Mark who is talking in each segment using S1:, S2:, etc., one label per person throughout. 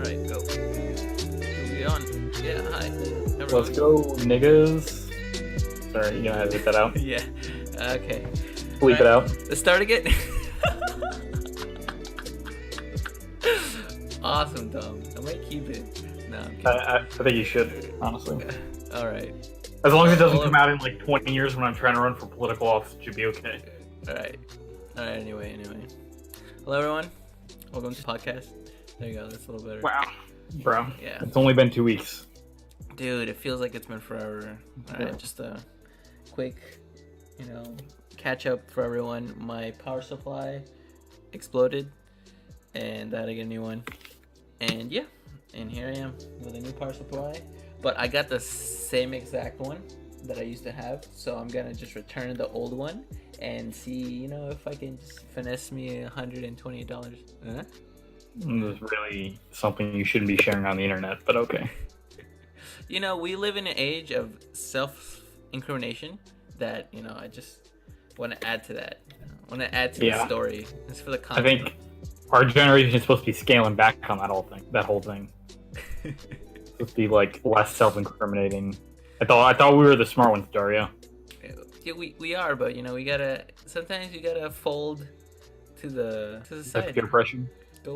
S1: Alright, go. We on? Yeah, hi. Everyone.
S2: Let's go, niggas. Sorry, you're gonna edit that out.
S1: Yeah. Okay.
S2: Bleep it out.
S1: Let's start again. Awesome, Tom. I might keep it. No, I'm kidding.
S2: I think you should, honestly.
S1: Alright.
S2: As long as it doesn't come out in like 20 years when I'm trying to run for political office, it should be okay.
S1: Alright. Alright, anyway. Hello, everyone. Welcome to the podcast. There you go, that's a little better.
S2: Wow. Bro.
S1: Yeah.
S2: It's only been 2 weeks.
S1: Dude, it feels like it's been forever. Alright, just a quick, catch up for everyone. My power supply exploded, and I had to get a new one. And yeah, and here I am with a new power supply. But I got the same exact one that I used to have, so I'm gonna just return the old one and see, if I can just finesse me $128. Huh?
S2: This is really something you shouldn't be sharing on the internet, but okay.
S1: We live in an age of self-incrimination that, I just want to add to that. I want to add to the story. It's for the content.
S2: I think our generation is supposed to be scaling back on that whole thing. It's supposed to be like less self-incriminating. I thought we were the smart ones, Dario.
S1: Yeah, we are, but sometimes you gotta fold to the side.
S2: Peer pressure.
S1: Go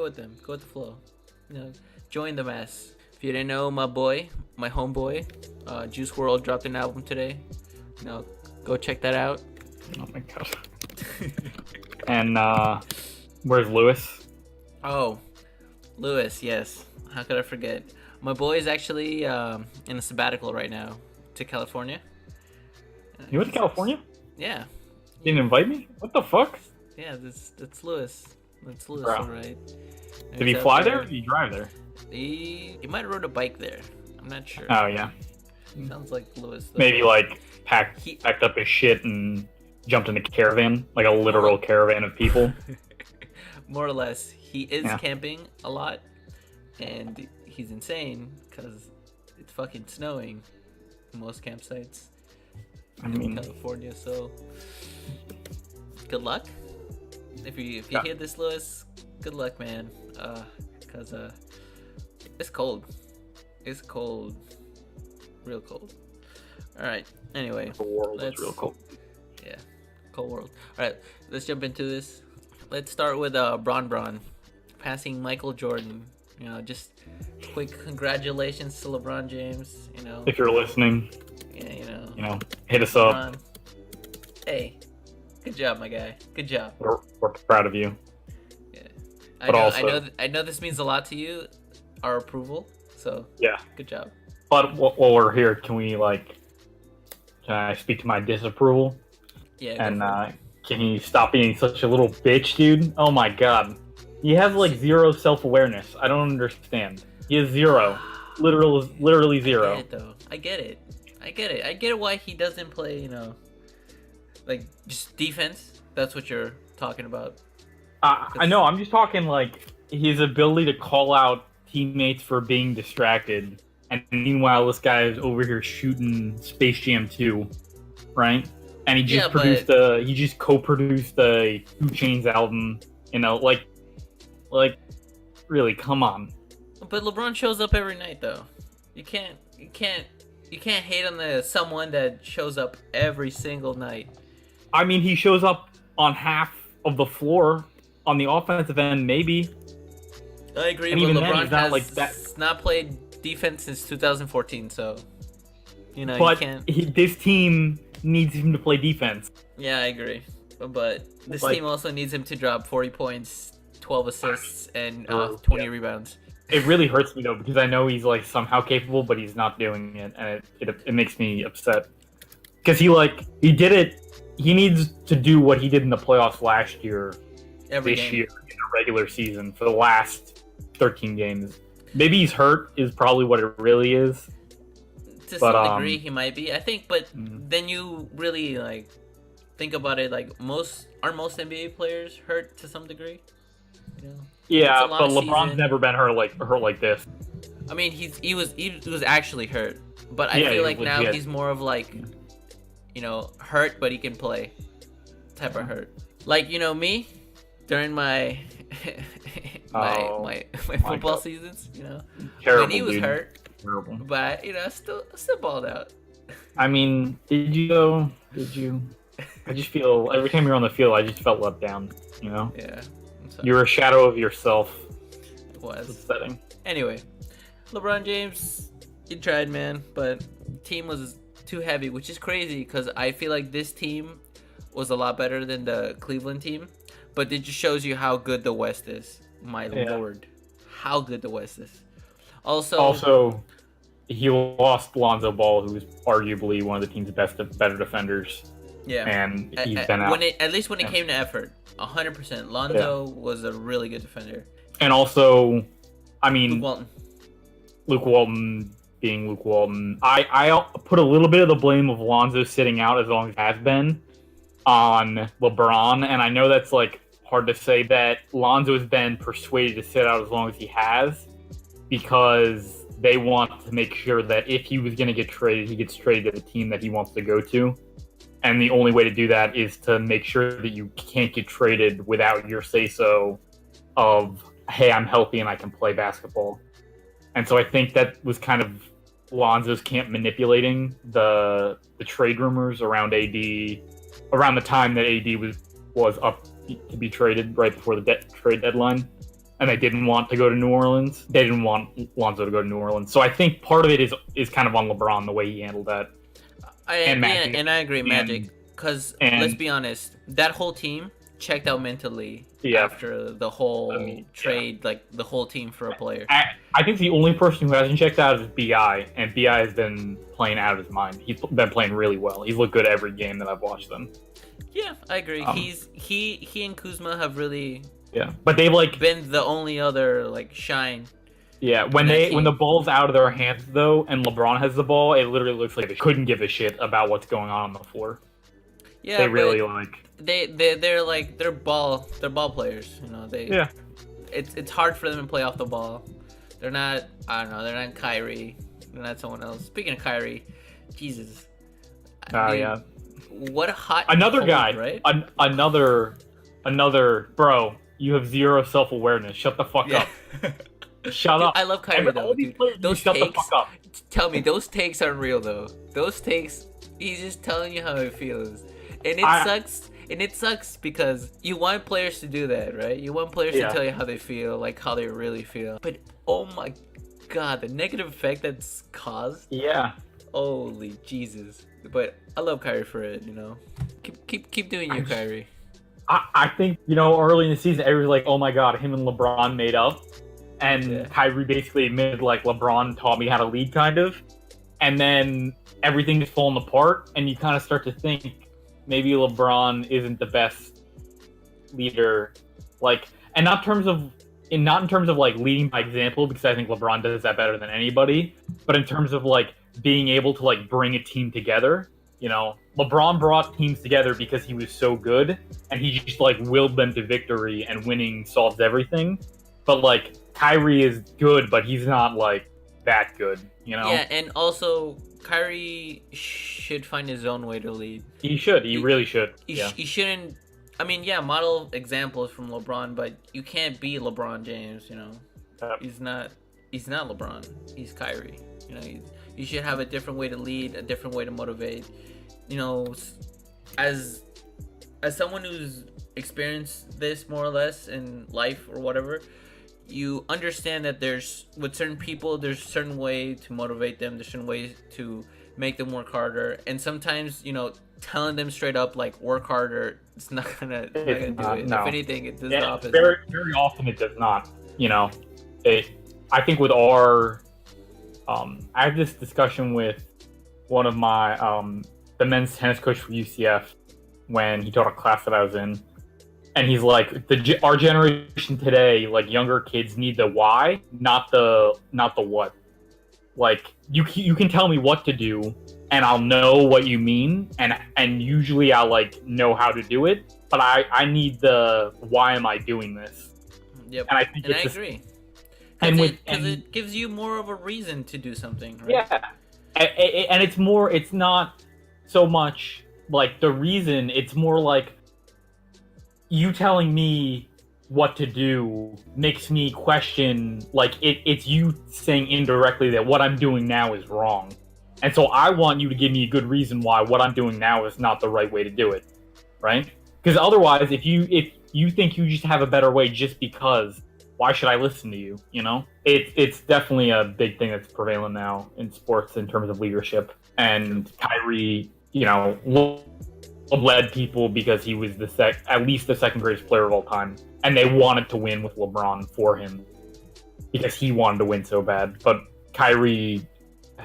S1: with them. Go with the flow. Join the mess. If you didn't know, my homeboy, Juice WRLD dropped an album today. Go check that out.
S2: Oh my god. And where's Lewis?
S1: Oh, Lewis, yes. How could I forget? My boy is actually in a sabbatical right now to California.
S2: You went to California?
S1: Yeah.
S2: You didn't invite me? What the fuck?
S1: Yeah, that's Lewis. That's Lewis,
S2: Bro.
S1: alright.
S2: Did he fly there or did he drive there?
S1: He might have rode a bike there. I'm not sure.
S2: Oh, yeah.
S1: Sounds like Lewis, though.
S2: Maybe like packed up his shit and jumped in a caravan, like a literal caravan of people.
S1: More or less. He is camping a lot, and he's insane because it's fucking snowing in most campsites in California. So good luck. If you hear this, Lewis, good luck, man. Because it's cold. It's cold. Real cold. Alright, anyway.
S2: The world is real cold.
S1: Yeah, cold world. Alright, let's jump into this. Let's start with Bron passing Michael Jordan. Just quick congratulations to LeBron James.
S2: If you're listening,
S1: yeah,
S2: hit us
S1: LeBron.
S2: up.
S1: Hey, good job, my guy. Good job.
S2: We're proud of you.
S1: Yeah, I know this means a lot to you, our approval. So
S2: yeah,
S1: good job.
S2: But while we're here, can I speak to my disapproval?
S1: Yeah.
S2: And can you stop being such a little bitch, dude? Oh my god. He has like zero self-awareness. I don't understand. He has zero. Literally zero.
S1: I get it, though. I get it. I get why he doesn't play, like just defense. That's what you're talking about.
S2: I know. I'm just talking like his ability to call out teammates for being distracted. And meanwhile, this guy is over here shooting Space Jam 2, right? And he just he just co-produced the 2 Chainz album, like, really, come on.
S1: But LeBron shows up every night, though. You can't hate on someone that shows up every single night.
S2: I mean, he shows up on half of the floor on the offensive end, maybe.
S1: I agree,
S2: and
S1: but
S2: even
S1: LeBron
S2: then,
S1: has not played defense since 2014, so
S2: but
S1: you can't.
S2: This team needs him to play defense.
S1: Yeah, I agree, but this team also needs him to drop 40 points, 12 assists, and 20 rebounds.
S2: It really hurts me though because I know he's like somehow capable, but he's not doing it, and it makes me upset because he did it. He needs to do what he did in the playoffs last year, year in the regular season for the last 13 games. Maybe he's hurt is probably what it really is.
S1: To some degree, he might be. I think, but then you really think about it. Like aren't most NBA players hurt to some degree?
S2: Yeah, but LeBron's never been hurt like this.
S1: I mean, he was actually hurt, but I feel like now he's more of hurt, but he can play type of hurt. Like me, during my my football seasons,
S2: Terrible,
S1: when he was
S2: dude.
S1: hurt,
S2: Terrible.
S1: but I still balled out.
S2: I mean, did you though? Did you? I just feel every time you're on the field, I just felt let down.
S1: Yeah.
S2: You're a shadow of yourself.
S1: It was
S2: upsetting.
S1: Anyway, LeBron James, he tried, man, but the team was too heavy, which is crazy because I feel like this team was a lot better than the Cleveland team, but it just shows you how good the West is. My lord, how good the West is. Also,
S2: he lost Lonzo Ball, who was arguably one of the team's better defenders.
S1: Yeah,
S2: and he's been out.
S1: At least when it came to effort, 100%. Lonzo was a really good defender.
S2: And also, I mean,
S1: Luke Walton.
S2: Being Luke Walton, I put a little bit of the blame of Lonzo sitting out as long as it has been on LeBron, and I know that's like hard to say that Lonzo has been persuaded to sit out as long as he has because they want to make sure that if he was going to get traded, he gets traded to the team that he wants to go to. And the only way to do that is to make sure that you can't get traded without your say-so of, hey, I'm healthy and I can play basketball. And so I think that was kind of Lonzo's camp manipulating the trade rumors around AD, around the time that AD was up to be traded right before the trade deadline. And they didn't want to go to New Orleans. They didn't want Lonzo to go to New Orleans. So I think part of it is kind of on LeBron, the way he handled that.
S1: And I agree, Magic, because let's be honest, that whole team checked out mentally after the whole trade, like the whole team for a player.
S2: I think the only person who hasn't checked out is BI, and BI has been playing out of his mind. He's been playing really well. He's looked good every game that I've watched them.
S1: Yeah, I agree. He and Kuzma have really
S2: but they've
S1: been the only other shine.
S2: Yeah, when the ball's out of their hands though, and LeBron has the ball, it literally looks like they couldn't give a shit about what's going on the floor.
S1: Yeah,
S2: they really
S1: they're ball players. It's hard for them to play off the ball. They're not. I don't know. They're not Kyrie. They're not someone else. Speaking of Kyrie, Jesus.
S2: Yeah.
S1: What a hot.
S2: Another guy,
S1: right?
S2: Another bro. You have zero self-awareness. Shut the fuck up. Shut up.
S1: I love Kyrie though. Dude, those
S2: shut
S1: takes,
S2: the fuck up.
S1: Tell me, those takes aren't real though. Those takes, he's just telling you how it feels, and sucks. And it sucks because you want players to do that, right? You want players to tell you how they feel, like how they really feel. But oh my god, the negative effect that's caused.
S2: Yeah.
S1: Holy Jesus! But I love Kyrie for it. Keep doing you, Kyrie.
S2: I think early in the season, everyone's like, "Oh my god, him and LeBron made up." And Kyrie basically admitted, LeBron taught me how to lead, kind of. And then everything is falling apart, and you kind of start to think maybe LeBron isn't the best leader. And not in terms of leading by example, because I think LeBron does that better than anybody, but in terms of being able to bring a team together. LeBron brought teams together because he was so good, and he just willed them to victory, and winning solves everything. But Kyrie is good, but he's not that good,
S1: Yeah, and also Kyrie should find his own way to lead.
S2: He should. He really should.
S1: He shouldn't. I mean, model examples from LeBron, but you can't be LeBron James.
S2: Yep.
S1: He's not LeBron. He's Kyrie. You should have a different way to lead, a different way to motivate. As someone who's experienced this more or less in life or whatever, you understand that with certain people, there's a certain way to motivate them. There's certain ways to make them work harder. And sometimes, telling them straight up, work harder, it's not gonna do it. No. If anything, it does the opposite.
S2: Very, very often it does not. I think with our, I had this discussion with one of my, the men's tennis coach for UCF when he taught a class that I was in. And he's like, our generation today, younger kids need the why, not the what. You can tell me what to do, and I'll know what you mean, and usually I'll know how to do it. But I need the why am I doing this?
S1: Yep.
S2: And I think
S1: I agree. Because it gives you more of a reason to do something. Right?
S2: Yeah. And it's not so much the reason. It's more you telling me what to do makes me question, like, it's you saying indirectly that what I'm doing now is wrong. And so I want you to give me a good reason why what I'm doing now is not the right way to do it, right? Because otherwise, if you think you just have a better way just because, why should I listen to you, you know? It's definitely a big thing that's prevalent now in sports in terms of leadership. And Kyrie, you know, led people because he was at least the second greatest player of all time. And they wanted to win with LeBron for him because he wanted to win so bad. But Kyrie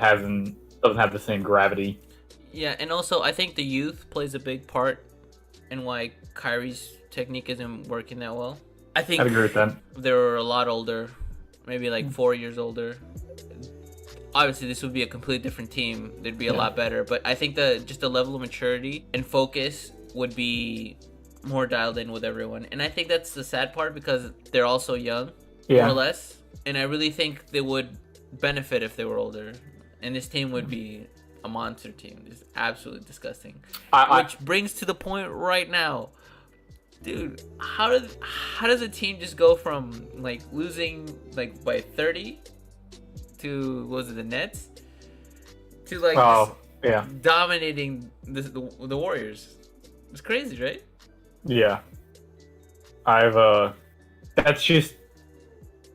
S2: doesn't have the same gravity.
S1: Yeah, and also I think the youth plays a big part in why Kyrie's technique isn't working that well. I think
S2: I'd agree with that.
S1: They're a lot older, maybe like 4 years older. Obviously, this would be a completely different team. They'd be a lot better. But I think just the level of maturity and focus would be more dialed in with everyone. And I think that's the sad part because they're all so young, more or less. And I really think they would benefit if they were older. And this team would be a monster team. It's absolutely disgusting. Which brings to the point right now. Dude, how does a team just go from like losing like by 30 to, what was it, the Nets, to like dominating the Warriors? It's crazy, right?
S2: Yeah. That's just,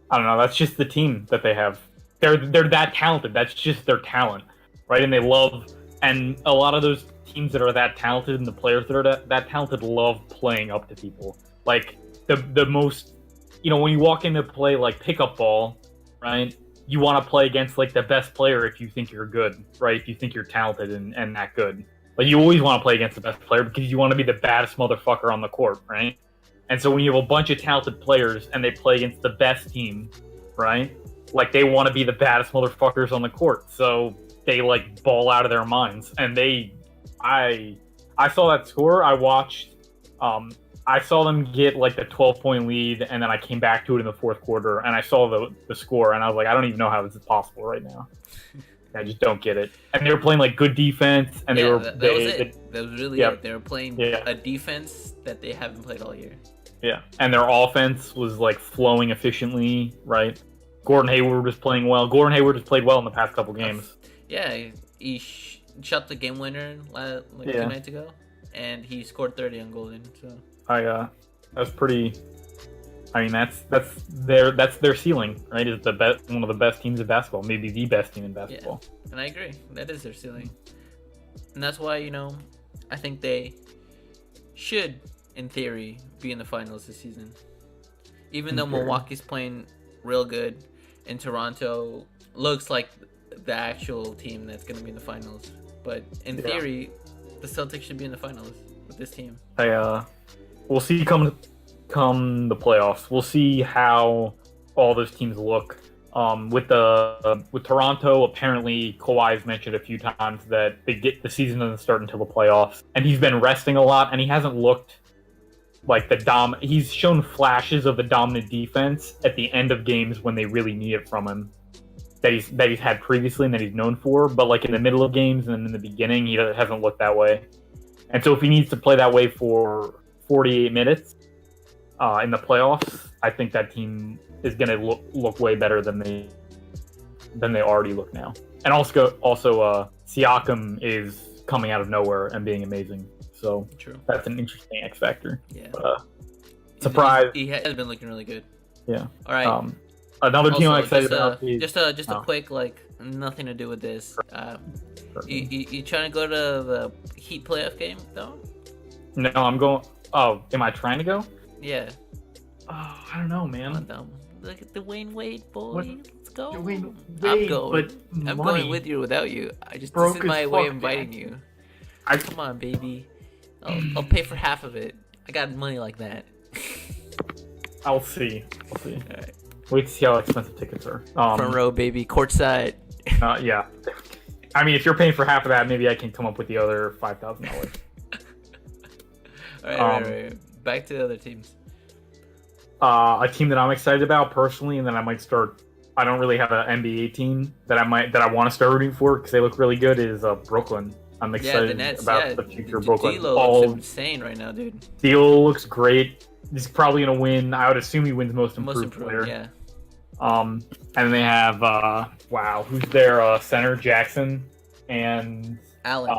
S2: I don't know, that's just the team that they have. They're that talented. That's just their talent, right? And and a lot of those teams that are that talented and the players that are that talented love playing up to people. Like the most, you know, when you walk into play like pickup ball, right? You want to play against like the best player if you think you're good, right? If you think you're talented and that good. Like you always want to play against the best player because you want to be the baddest motherfucker on the court, right? And so when you have a bunch of talented players and they play against the best team, right? Like they want to be the baddest motherfuckers on the court. So they like ball out of their minds. And I saw that score. I saw them get like the 12-point lead, and then I came back to it in the fourth quarter, and I saw the score, and I was like, I don't even know how this is possible right now. I just don't get it. And they were playing like good defense, and that was it. That was really it.
S1: They were playing a defense that they haven't played all year.
S2: Yeah, and their offense was like flowing efficiently, right? Gordon Hayward was playing well. Gordon Hayward has played well in the past couple games.
S1: Yeah, he shot the game winner 2 nights ago, and he scored 30 on Golden. So
S2: that's pretty. I mean, that's their ceiling, right? Is one of the best teams in basketball, maybe the best team in basketball.
S1: Yeah, and I agree, that is their ceiling, and that's why I think they should, in theory, be in the finals this season. Even though Milwaukee's playing real good, and Toronto looks like the actual team that's going to be in the finals, but in theory, the Celtics should be in the finals with this team.
S2: We'll see come the playoffs. We'll see how all those teams look. With Toronto, apparently Kawhi's mentioned a few times that the season doesn't start until the playoffs, and he's been resting a lot, and he hasn't looked like he's shown flashes of the dominant defense at the end of games when they really need it from him, that he's had previously and that he's known for, but like in the middle of games and in the beginning, he hasn't looked that way. And so if he needs to play that way for 48 minutes in the playoffs, I think that team is going to look way better than they already look now. And also Siakam is coming out of nowhere and being amazing. So that's an interesting X factor.
S1: Yeah.
S2: Surprise.
S1: He has been looking really good.
S2: Yeah.
S1: All right.
S2: Another team I'm excited about.
S1: Just a quick, like, nothing to do with this. You trying to go to the Heat playoff game though?
S2: No, I'm going. Oh, am I trying to go?
S1: Yeah.
S2: Oh, I don't know, man.
S1: Look at the Wayne Wade boy.
S2: What?
S1: Let's go.
S2: Wayne
S1: I'm going.
S2: But
S1: I'm going with you or without you. This is my way of inviting you. Come on, baby. I'll pay for half of it. I got money like that.
S2: I'll see.
S1: All right.
S2: Wait to see how expensive tickets are.
S1: Front row, baby. Courtside.
S2: Yeah. I mean, if you're paying for half of that, maybe I can come up with the other $5,000.
S1: All right. Back to the other teams.
S2: A team that I'm excited about personally, and then I might start. I don't really have an NBA team that I want to start rooting for because they look really good. Is Brooklyn. I'm excited about the future of Brooklyn.
S1: D'Lo looks insane right now, dude.
S2: D'Lo looks great. He's probably gonna win. I would assume he wins most improved player.
S1: Yeah.
S2: And then they have who's their center? Jackson and
S1: Allen.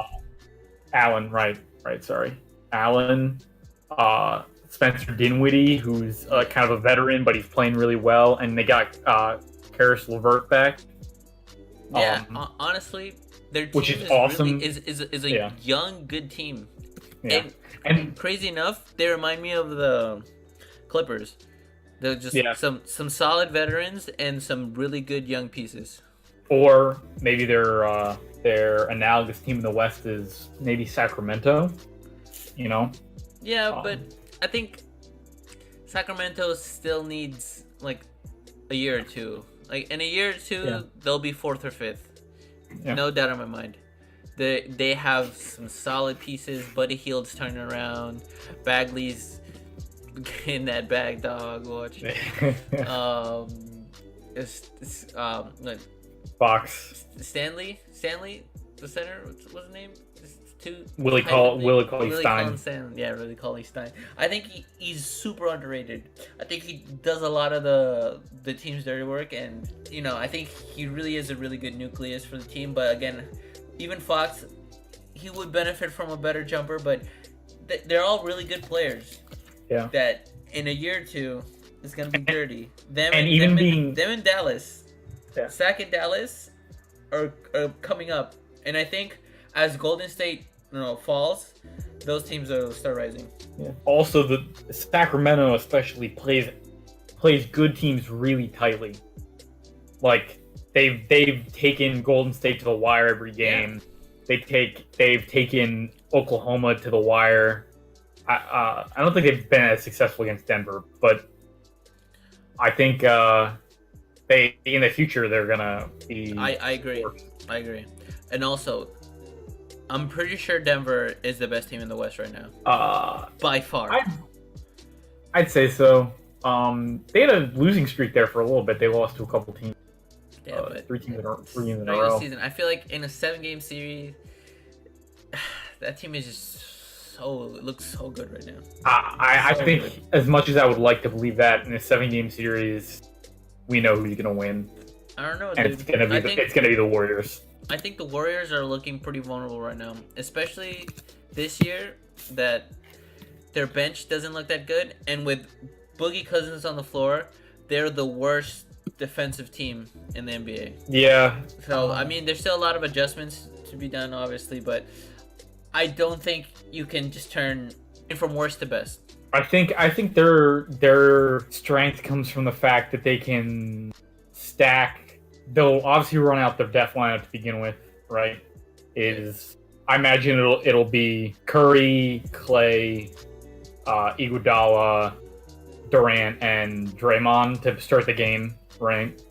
S2: Allen, right, sorry. Allen, Spencer Dinwiddie, who's kind of a veteran, but he's playing really well, and they got Karis LeVert back.
S1: Yeah, honestly, their team
S2: which is awesome.
S1: Really, is a young, good team.
S2: Yeah.
S1: And crazy enough, they remind me of the Clippers. They're just some solid veterans and some really good young pieces.
S2: Or maybe their analogous team in the West is maybe Sacramento. You know?
S1: Yeah, but I think Sacramento still needs like a year or two. Like in a year or two, they'll be 4th or 5th. Yeah. No doubt in my mind. They have some solid pieces. Buddy Hield's turning around. Bagley's in that bag, dog. Watch.
S2: Fox.
S1: Stanley, the center. What's his name?
S2: Willie Cauley-Stein.
S1: Yeah, Willie Cauley-Stein. I think he's super underrated. I think he does a lot of the team's dirty work, and I think he really is a really good nucleus for the team. But again, even Fox, he would benefit from a better jumper. But they're all really good players.
S2: Yeah.
S1: That in a year or two is gonna be dirty. Them in Dallas, Sac and Dallas are coming up, and I think as Golden State falls, those teams will start rising.
S2: Yeah. Also, the Sacramento especially plays good teams really tightly. Like they've taken Golden State to the wire every game. Yeah. They've taken Oklahoma to the wire. I don't think they've been as successful against Denver, but I think they in the future they're gonna be.
S1: I agree. And also, I'm pretty sure Denver is the best team in the West right now. By far.
S2: I'd say so. They had a losing streak there for a little bit. They lost to a couple teams.
S1: Yeah, but
S2: 3 teams in a row.
S1: Season, I feel like in a 7-game series, that team is just looks so good right now.
S2: I think good. As much as I would like to believe that in a 7-game series, we know who's gonna win.
S1: I don't know,
S2: and
S1: dude.
S2: It's gonna be the Warriors.
S1: I think the Warriors are looking pretty vulnerable right now, especially this year that their bench doesn't look that good, and with Boogie Cousins on the floor, they're the worst defensive team in the NBA.
S2: Yeah.
S1: So I mean, there's still a lot of adjustments to be done, obviously, but I don't think you can just turn from worst to best.
S2: I think their strength comes from the fact that they can stack. They'll obviously run out their depth lineup to begin with, right? I imagine it'll be Curry, Clay, Iguodala, Durant, and Draymond to start the game, right?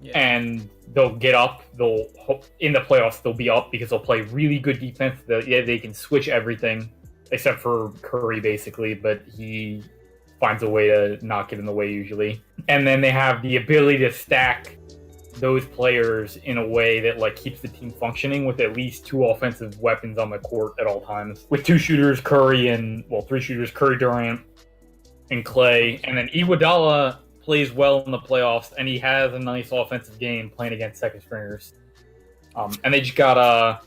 S2: Yeah. And they'll get up. In the playoffs they'll be up because they'll play really good defense. They can switch everything except for Curry basically, but he finds a way to not get in the way usually. And then they have the ability to stack those players in a way that keeps the team functioning with at least 2 offensive weapons on the court at all times. With 2 shooters, 3 shooters, Curry, Durant, and Clay. And then Iguodala plays well in the playoffs, and he has a nice offensive game playing against second stringers. And they just got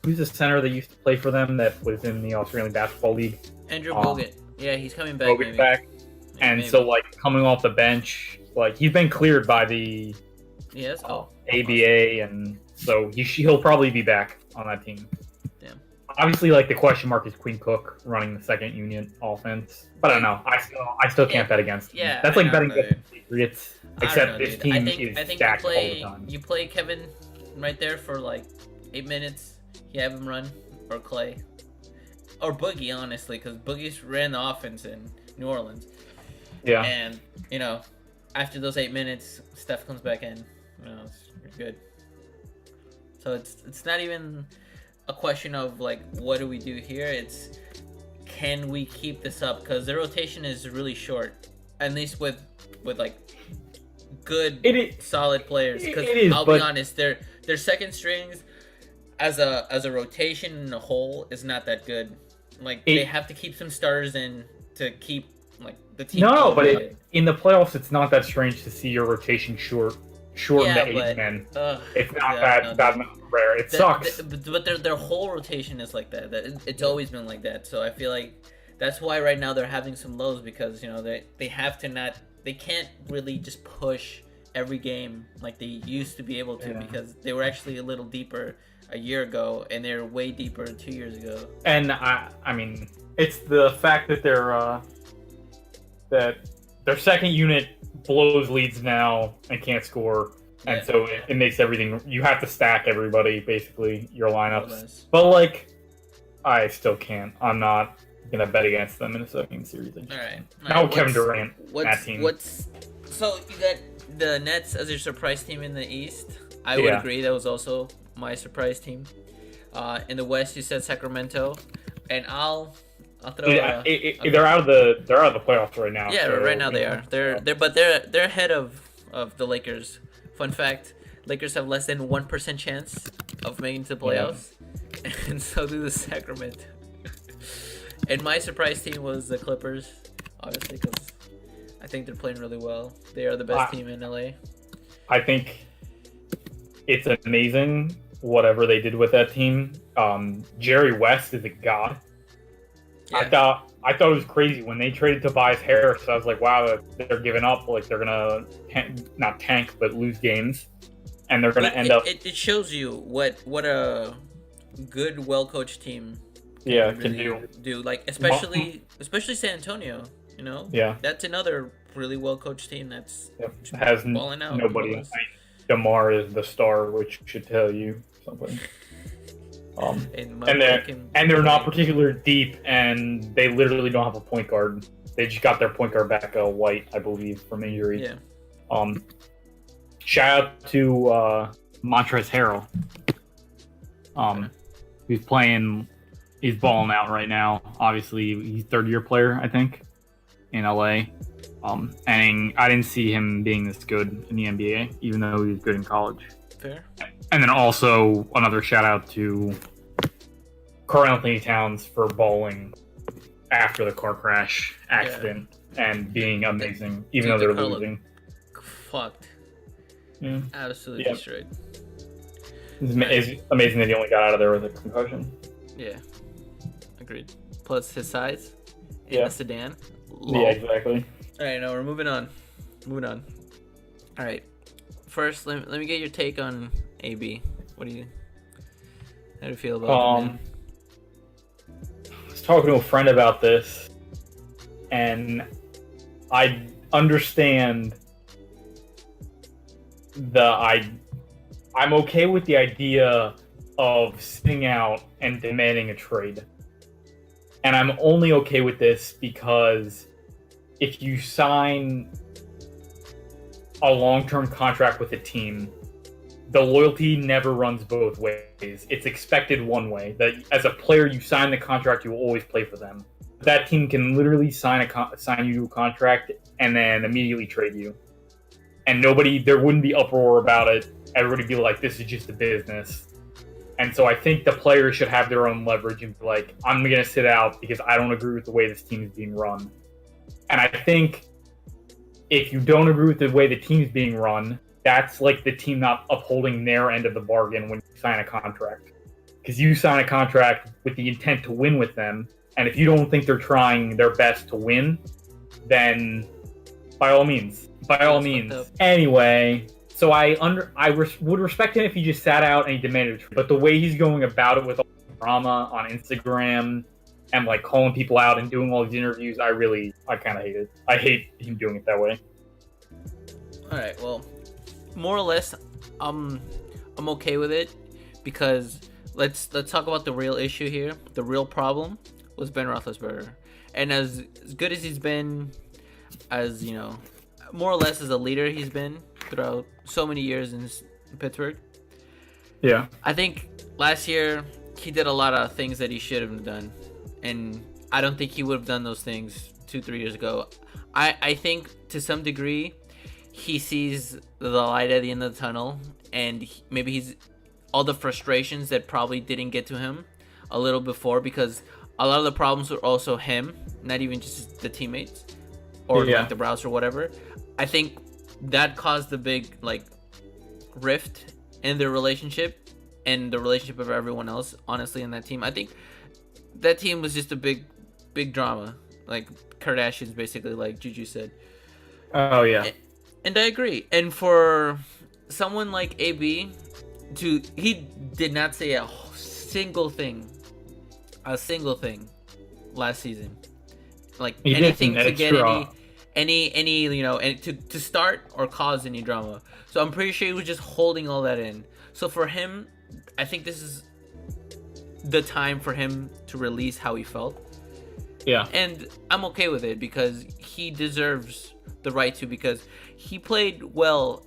S2: who's the center that used to play for them that was in the Australian Basketball League?
S1: Andrew Bogut. Yeah, he's coming back.
S2: Bogut's back. Yeah, and maybe. So coming off the bench, he's been cleared by the ABA, and so he'll probably be back on that team.
S1: Damn.
S2: Obviously, the question mark is Quinn Cook running the second unit offense, but I don't know. I still can't bet against him.
S1: Yeah,
S2: that's betting against the Patriots. Except this team is stacked all the time.
S1: You play Kevin right there for 8 minutes. You have him run, or Clay, or Boogie, honestly, because Boogie's ran the offense in New Orleans.
S2: Yeah.
S1: And after those 8 minutes, Steph comes back in. It's good. So it's not even a question of what do we do here. It's can we keep this up, because the rotation is really short, at least with good solid players. Because I'll be honest, their second strings as a rotation in a whole is not that good. They have to keep some starters in to keep Like the team.
S2: No, but in the playoffs, it's not that strange to see your rotation shorten to 8 men. It's not that rare. It sucks.
S1: But their whole rotation is like that. It's always been like that. So I feel like that's why right now they're having some lows, because they have to not. They can't really just push every game like they used to be able to, because they were actually a little deeper a year ago, and they're way deeper 2 years ago.
S2: And I mean, it's the fact that their second unit blows leads now and can't score, and so it makes everything. You have to stack everybody, basically, your lineups. But like, I still can't. I'm not gonna bet against them in a second series.
S1: All right.
S2: Now Kevin Durant, that team.
S1: So you got the Nets as your surprise team in the East. I would agree. That was also my surprise team. In the West, you said Sacramento, and I'll throw.
S2: They're out of the playoffs right now.
S1: Yeah, so, right now they are. They're ahead of the Lakers. Fun fact: Lakers have less than 1% chance of making it to the playoffs, and so do the Sacramento. And my surprise team was the Clippers, obviously, because I think they're playing really well. They are the best team in LA. I
S2: think it's amazing whatever they did with that team. Jerry West is a god. Yeah. I thought it was crazy when they traded Tobias Harris. I was like, wow, they're giving up. Like they're gonna not tank, but lose games, and they're gonna end up.
S1: It shows you what a good, well coached team.
S2: Can
S1: do like especially San Antonio. That's another really well coached team that's
S2: has
S1: balling out.
S2: Nobody. DeMar is the star, which should tell you something. And they're not particularly deep, and they literally don't have a point guard. They just got their point guard back, White, I believe, from injury.
S1: Yeah.
S2: Shout out to Montrezl Harrell. He's balling out right now. Obviously, he's third-year player, I think, in LA. And I didn't see him being this good in the NBA, even though he was good in college.
S1: Fair.
S2: And then also another shout out to Karl Anthony Towns for balling after the car crash accident and being amazing, even though they're losing.
S1: Fucked.
S2: Yeah.
S1: Absolutely destroyed.
S2: It's amazing that he only got out of there with a concussion.
S1: Yeah. Agreed. Plus his size in the sedan.
S2: Lol. Yeah, exactly.
S1: All right, now we're moving on. All right. First, let me get your take on AB. How do you feel about it, man?
S2: I was talking to a friend about this, and I understand I'm okay with the idea of sitting out and demanding a trade. And I'm only okay with this because if you sign a long-term contract with a team, the loyalty never runs both ways. It's expected one way, that as a player, you sign the contract, you will always play for them. That team can literally sign you to a contract and then immediately trade you. And there wouldn't be uproar about it. Everybody would be like, this is just a business. And so I think the players should have their own leverage and be like, I'm going to sit out because I don't agree with the way this team is being run. And I think if you don't agree with the way the team's being run, that's like the team not upholding their end of the bargain when you sign a contract. Because you sign a contract with the intent to win with them, and if you don't think they're trying their best to win, then by all means. Anyway, so I would respect him if he just sat out and he demanded a trade. But the way he's going about it with all the drama on Instagram and like calling people out and doing all these interviews, I kind of hate it. I hate him doing it that way.
S1: All right, well, more or less, I'm okay with it because let's talk about the real issue here. The real problem was Ben Roethlisberger, and as good as he's been, as more or less as a leader he's been throughout so many years in Pittsburgh.
S2: Yeah,
S1: I think last year he did a lot of things that he should have done, and I don't think he would have done those things 2-3 years ago. I think to some degree he sees the light at the end of the tunnel, and maybe he's all the frustrations that probably didn't get to him a little before, because a lot of the problems were also him, not even just the teammates. or like the browser or whatever. I think that caused the big like rift in their relationship and the relationship of everyone else, honestly, in that team. I think that team was just a big drama, like Kardashians, basically, like Juju said.
S2: Oh yeah.
S1: And I agree. And for someone like AB, he did not say a single thing last season, like anything to get any and to start or cause any drama. So I'm pretty sure he was just holding all that in. So for him, I think this is the time for him to release how he felt.
S2: Yeah.
S1: And I'm okay with it because he deserves the right to, because he played well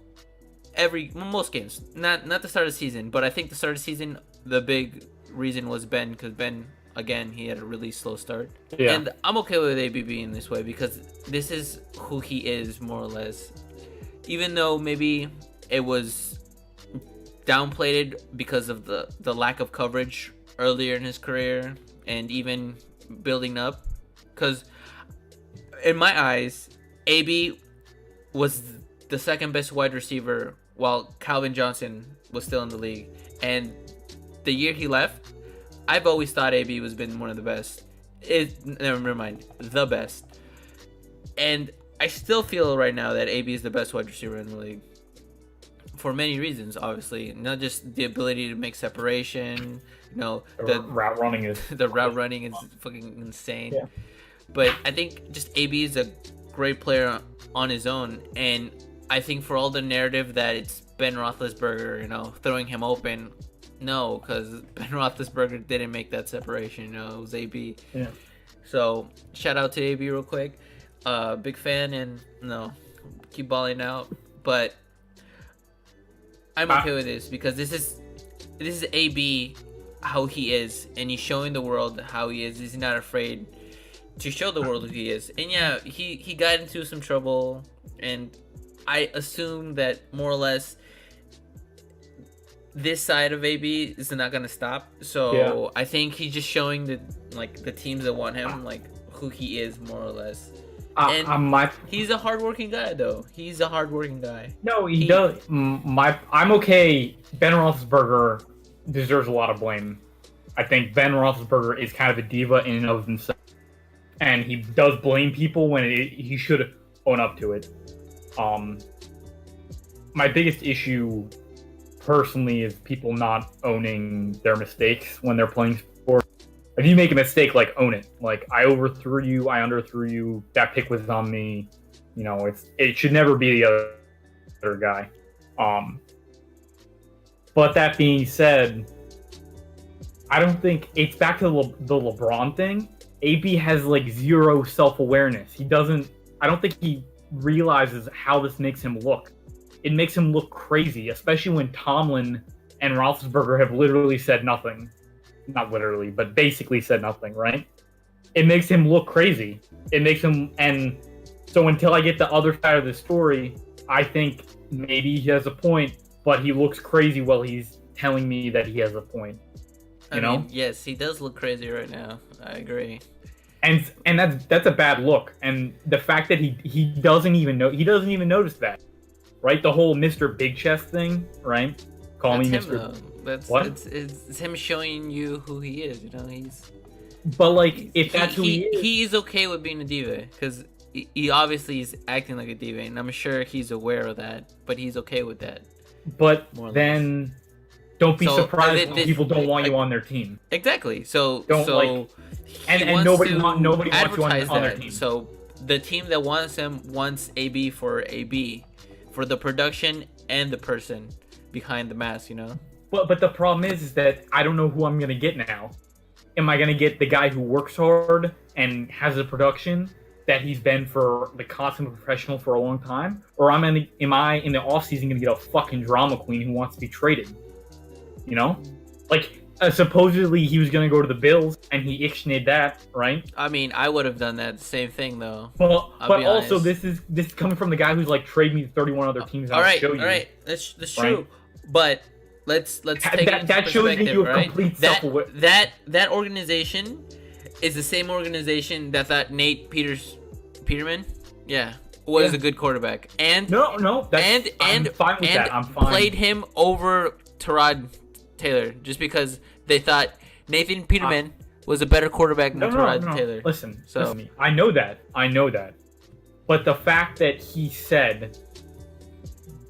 S1: most games. Not the start of the season, but I think the start of the season, the big reason was Ben, because Ben, again, he had a really slow start.
S2: Yeah.
S1: And I'm okay with AB being this way because this is who he is, more or less. Even though maybe it was downplayed because of the lack of coverage earlier in his career and even building up. Because in my eyes, AB was the second best wide receiver while Calvin Johnson was still in the league. And the year he left, I've always thought AB was been one of the best. Never mind, the best. And I still feel right now that AB is the best wide receiver in the league. For many reasons, obviously. Not just the ability to make separation, the
S2: route running is
S1: the route running is fucking insane.
S2: Yeah.
S1: But I think just AB is a great player on his own, and I think for all the narrative that it's Ben Roethlisberger, throwing him open, no, because Ben Roethlisberger didn't make that separation. It was AB.
S2: Yeah.
S1: So shout out to AB real quick. Big fan, and keep balling out. But I'm okay with this because this is AB, how he is, and he's showing the world how he is. He's not afraid to show the world who he is. And yeah, he got into some trouble, and I assume that more or less this side of AB is not gonna stop. So I think he's just showing the teams that want him, who he is, more or less. And he's a hardworking guy, though. He's a hardworking guy.
S2: No, he does. I'm okay. Ben Roethlisberger deserves a lot of blame. I think Ben Roethlisberger is kind of a diva in and of himself, and he does blame people when he should own up to it. My biggest issue, personally, is people not owning their mistakes when they're playing sports. If you make a mistake, own it. I overthrew you, I underthrew you, that pick was on me. It should never be the other guy. But that being said, I don't think it's back to the LeBron thing. AB has zero self-awareness. I don't think he realizes how this makes him look. It makes him look crazy, especially when Tomlin and Roethlisberger have literally said nothing. Not literally, but basically said nothing, right? It makes him look crazy. And so until I get the other side of the story, I think maybe he has a point, but he looks crazy while he's telling me that he has a point. You know?
S1: Yes, he does look crazy right now. I agree.
S2: And that's a bad look. And the fact that he doesn't even notice that, right? The whole Mr. Big Chest thing, right? Call me Mr.
S1: Though. That's
S2: what?
S1: It's him showing you who he is. He's.
S2: But if that's who he is,
S1: he's okay with being a diva because he obviously is acting like a diva, and I'm sure he's aware of that. But he's okay with that.
S2: But then, don't be surprised when people don't want you on their team.
S1: Exactly. So
S2: and nobody wants you on their team.
S1: So the team that wants him wants AB, for the production and the person behind the mask.
S2: But the problem is that I don't know who I'm gonna get now. Am I gonna get the guy who works hard and has a production that he's been for the consummate professional for a long time, or am I in the offseason gonna get a fucking drama queen who wants to be traded? Supposedly he was gonna go to the Bills and he ixnayed that, right?
S1: I would have done that same thing though.
S2: Well, but also this is coming from the guy who's trade me to 31 other teams.
S1: All right, that's true, right? But let's take
S2: that shows you a complete self-aware.
S1: That organization is the same organization that thought Nate Peterman Yeah, was a good quarterback, and
S2: no, that's I'm fine with that. I'm fine.
S1: Played him over Tyrod Taylor just because they thought Nathan Peterman was a better quarterback than Tyrod Taylor.
S2: Listen, I know that, but the fact that he said,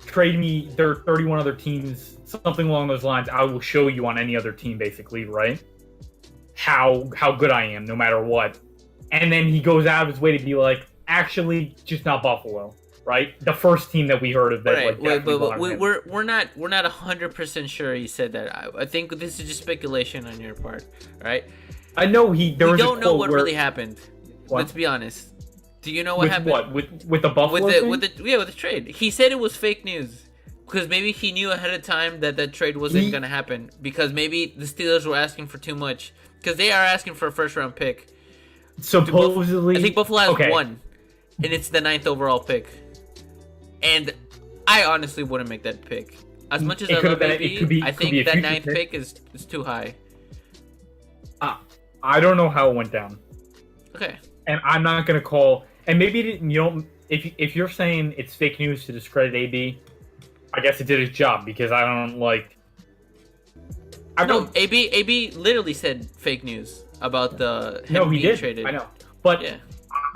S2: "Trade me," there are 31 other teams, something along those lines. I will show you on any other team, basically, right? How good I am, no matter what. And then he goes out of his way to be like, actually, just not Buffalo, right? The first team that we heard of that.
S1: Right, but we're not 100% sure he said that. I think this is just speculation on your part, right?
S2: I know we
S1: don't know what really happened. What? Let's be honest. Do you know what happened?
S2: What with the Buffalo thing?
S1: with the trade? He said it was fake news because maybe he knew ahead of time that trade wasn't going to happen because maybe the Steelers were asking for too much because they are asking for a first-round pick.
S2: Supposedly,
S1: I think Buffalo has one, and it's the 9th overall pick. And I honestly wouldn't make that pick. As much as I love AB, I think that 9th pick is too high.
S2: I don't know how it went down.
S1: Okay.
S2: And I'm not gonna call. And maybe you don't. If you're saying it's fake news to discredit AB, I guess it did its job because I don't like.
S1: AB literally said fake news about the him
S2: no, he
S1: being
S2: did.
S1: traded.
S2: I know, but yeah.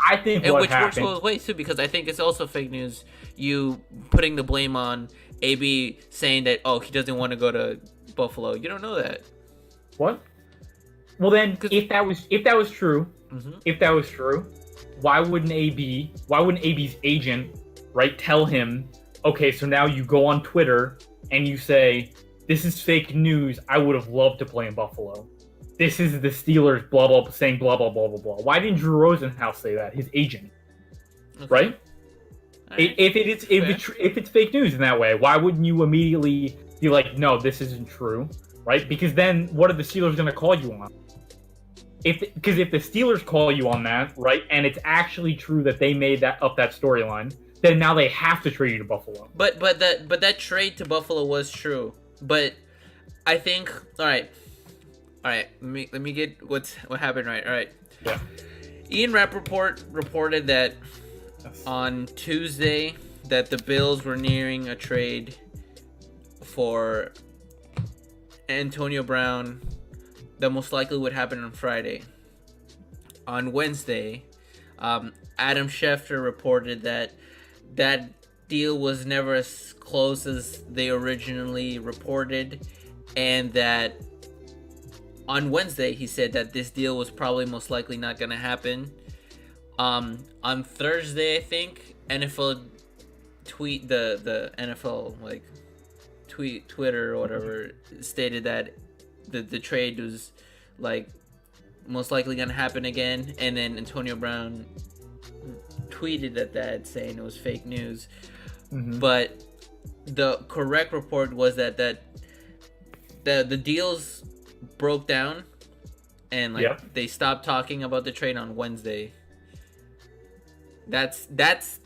S2: I think
S1: which works both ways too because I think it's also fake news. You putting the blame on AB saying that he doesn't want to go to Buffalo. You don't know that.
S2: What? Well then, if that was true, why wouldn't AB's agent, right, tell him, okay, so now you go on Twitter and you say, this is fake news. I would have loved to play in Buffalo. This is the Steelers, blah, blah, saying blah, blah, blah, blah, blah. Why didn't Drew Rosenhaus say that? His agent, right? If it's fake news in that way, why wouldn't you immediately be like, no, this isn't true, right? Because then what are the Steelers going to call you on? Because if the Steelers call you on that, right, and it's actually true that they made that storyline, then now they have to trade you to Buffalo.
S1: But that trade to Buffalo was true. But I think all right. Let me get what happened right. All right.
S2: Yeah.
S1: Ian Rappaport reported that on Tuesday that the Bills were nearing a trade for Antonio Brown that most likely would happen on Friday. On Wednesday, Adam Schefter reported that deal was never as close as they originally reported, and that on Wednesday he said that this deal was probably most likely not going to happen. On Thursday, I think NFL tweet the NFL Twitter or whatever stated that the trade was most likely gonna happen again, and then Antonio Brown tweeted that saying it was fake news. Mm-hmm. But the correct report was that the deals broke down and they stopped talking about the trade on Wednesday. That's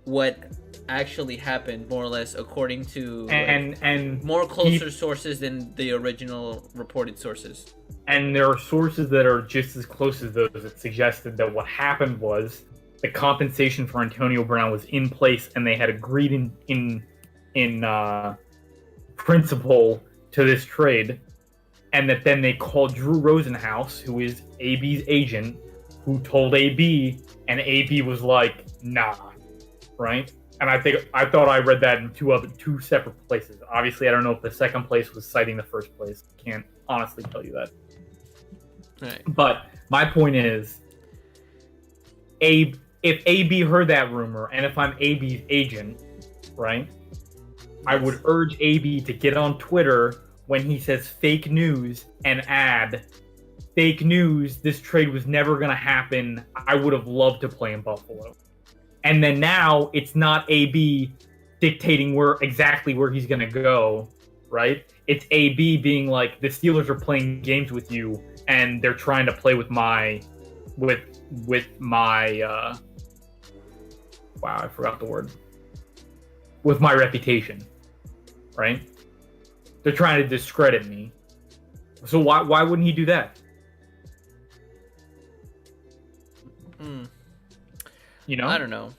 S1: what actually happened, more or less, according to and more closer sources than the original reported sources.
S2: And there are sources that are just as close as those that suggested that what happened was the compensation for Antonio Brown was in place, and they had agreed in principle to this trade, and that then they called Drew Rosenhaus, who is AB's agent, who told AB, and AB was like, nah, right? And I thought I read that in two separate places. Obviously, I don't know if the second place was citing the first place. Can't honestly tell you that.
S1: Right.
S2: But my point is, if AB heard that rumor, and if I'm AB's agent, right, I would urge AB to get on Twitter when he says fake news and add, fake news, this trade was never going to happen. I would have loved to play in Buffalo. And then now it's not AB dictating exactly where he's going to go, right? It's AB being like, the Steelers are playing games with you, and they're trying to play with my I forgot the word. With my reputation, right? They're trying to discredit me. So why wouldn't he do that?
S1: You know? I don't know.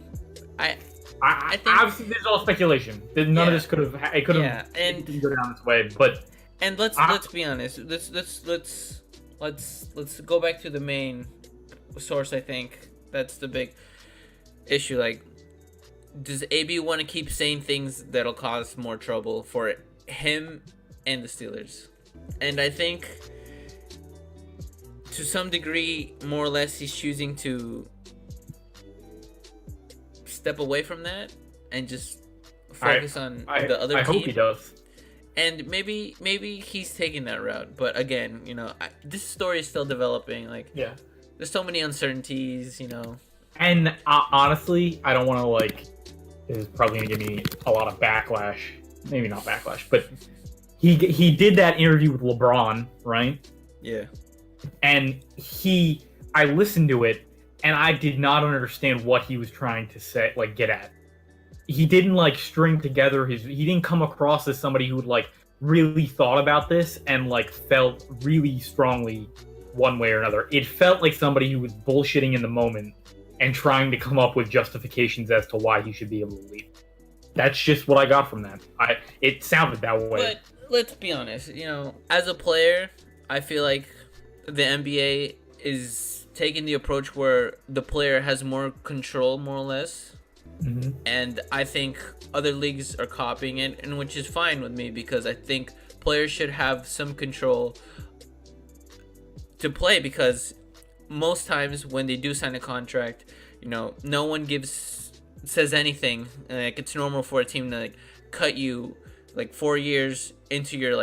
S2: I
S1: think
S2: obviously this is all speculation. None of this could have. It could have.
S1: And
S2: go down this way, but
S1: let's be honest. Let's go back to the main source. I think that's the big issue. Like, does AB want to keep saying things that'll cause more trouble for him and the Steelers? And I think, to some degree, more or less, he's choosing to step away from that and just focus on the other team.
S2: I hope he does.
S1: And maybe he's taking that route. But again, this story is still developing. Like, there's so many uncertainties,
S2: And honestly, I don't want to this is probably gonna give me a lot of backlash. Maybe not backlash, but he did that interview with LeBron, right?
S1: Yeah.
S2: And I listened to it, and I did not understand what he was trying to say, get at. He didn't string together he didn't come across as somebody who really thought about this and felt really strongly one way or another. It felt like somebody who was bullshitting in the moment and trying to come up with justifications as to why he should be able to leave. That's just what I got from that. It sounded that way.
S1: But let's be honest, as a player, I feel like the NBA is taking the approach where the player has more control, more or less.
S2: Mm-hmm.
S1: And I think other leagues are copying it, and which is fine with me, because I think players should have some control to play, because most times when they do sign a contract, no one says anything. It's normal for a team to cut you 4 years into your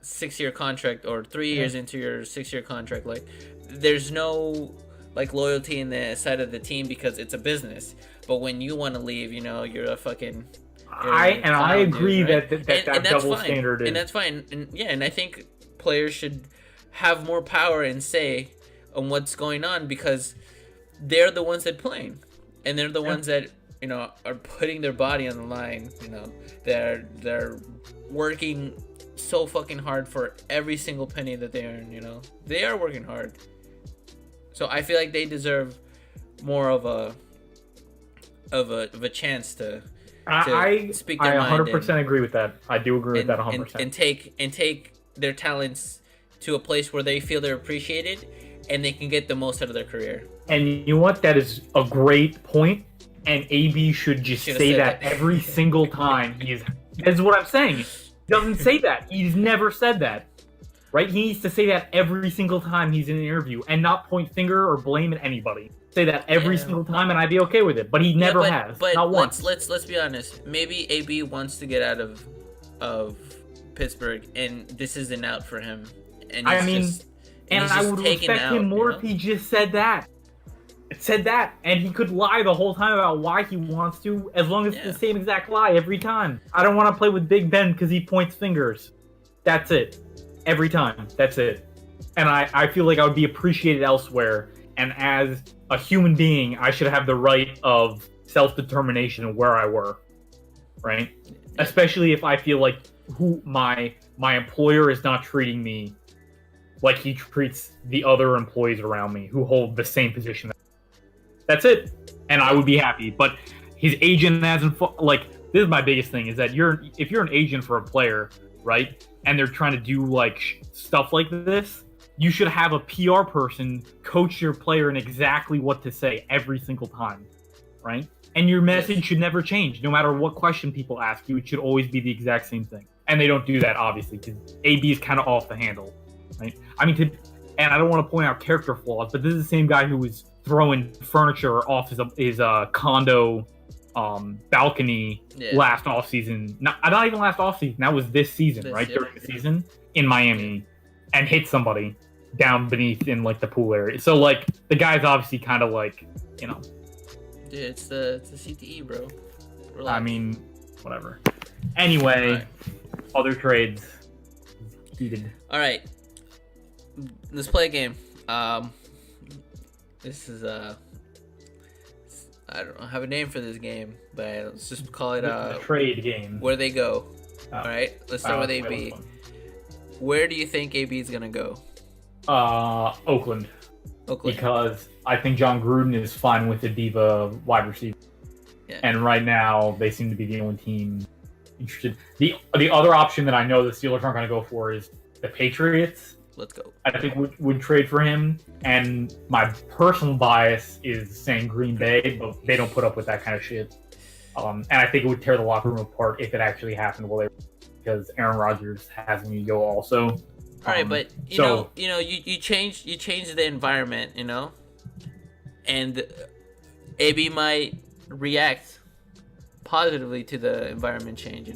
S1: 6-year contract, or 3 years into your 6-year contract. There's no loyalty in the side of the team, because it's a business. But when you want to leave, you're a fucking.
S2: I agree, dude, right? that double
S1: fine.
S2: Standard is.
S1: And that's fine. And I think players should have more power and say on what's going on, because they're the ones that playing, and they're the ones that are putting their body on the line. They're working so fucking hard for every single penny that they earn. They are working hard, so I feel like they deserve more of a chance to speak their mind. I
S2: 100% agree with that. I do agree with that 100%.
S1: And take their talents to a place where they feel they're appreciated and they can get the most out of their career.
S2: And you know what? That is a great point. And AB should just say that every single time That's what I'm saying. He doesn't say that. He's never said that. Right? He needs to say that every single time he's in an interview and not point finger or blame at anybody. Say that every single time, and I'd be okay with it. But he never has.
S1: But
S2: not once.
S1: Let's be honest. Maybe AB wants to get out of Pittsburgh, and this is an out for him. And I
S2: would respect him more if he just said that. And he could lie the whole time about why he wants to, as long as it's the same exact lie every time. I don't want to play with Big Ben because he points fingers. That's it. Every time. That's it. And I feel like I would be appreciated elsewhere. And as a human being, I should have the right of self-determination where I were. Right? Especially if I feel like my employer is not treating me like he treats the other employees around me who hold the same position. That's it. And I would be happy. But his agent hasn't, this is my biggest thing, is that if you're an agent for a player, right, and they're trying to do stuff like this, you should have a PR person coach your player in exactly what to say every single time, right? And your message should never change. No matter what question people ask you, it should always be the exact same thing. And they don't do that, obviously, because AB is kind of off the handle, right? And I don't want to point out character flaws, but this is the same guy who was throwing furniture off his condo balcony last offseason. Not even last offseason. That was this season, during the season in Miami, and hit somebody down beneath in the pool area. So the guy's obviously kind of
S1: Dude, it's the CTE, bro. Relax.
S2: I mean, whatever. Anyway, other trades. Heated.
S1: All right, let's play a game. This is I don't have a name for this game, but let's just call it
S2: a trade game.
S1: Where they go. All right, let's start with AB. Where do you think AB is gonna go?
S2: Oakland. Because I think John Gruden is fine with the diva wide receiver.
S1: Yeah, Yeah.
S2: And right now, they seem to be the only team interested. The other option that I know the Steelers aren't going to go for is the Patriots.
S1: Let's go.
S2: I think would trade for him. And my personal bias is saying Green Bay, but they don't put up with that kind of shit. And I think it would tear the locker room apart if it actually happened. Because Aaron Rodgers has an ego also.
S1: All right, but you change the environment, and AB might react positively to the environment change.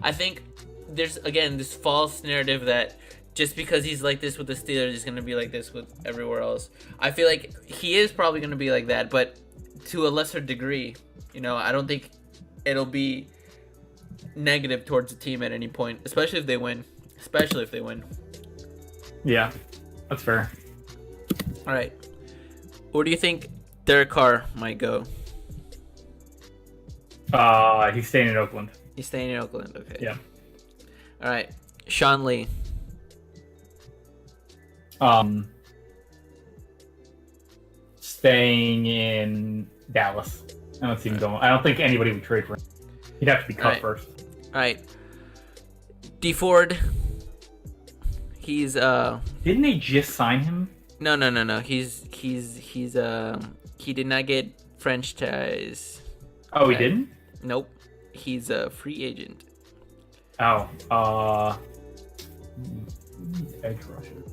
S1: I think there's again this false narrative that just because he's like this with the Steelers, he's gonna be like this with everywhere else. I feel like he is probably gonna be like that, but to a lesser degree. I don't think it'll be negative towards the team at any point, especially if they win.
S2: Yeah, that's fair.
S1: All right, where do you think Derek Carr might go?
S2: He's staying in Oakland.
S1: He's staying in Oakland. Okay.
S2: Yeah.
S1: All right, Sean Lee.
S2: Staying in Dallas. I don't see him going. I don't think anybody would trade for him. He'd have to be cut first.
S1: All right. D Ford. He's
S2: Didn't they just sign him?
S1: No. He's he did not get franchise.
S2: Oh, he didn't?
S1: Nope. He's a free agent.
S2: Oh, edge rusher.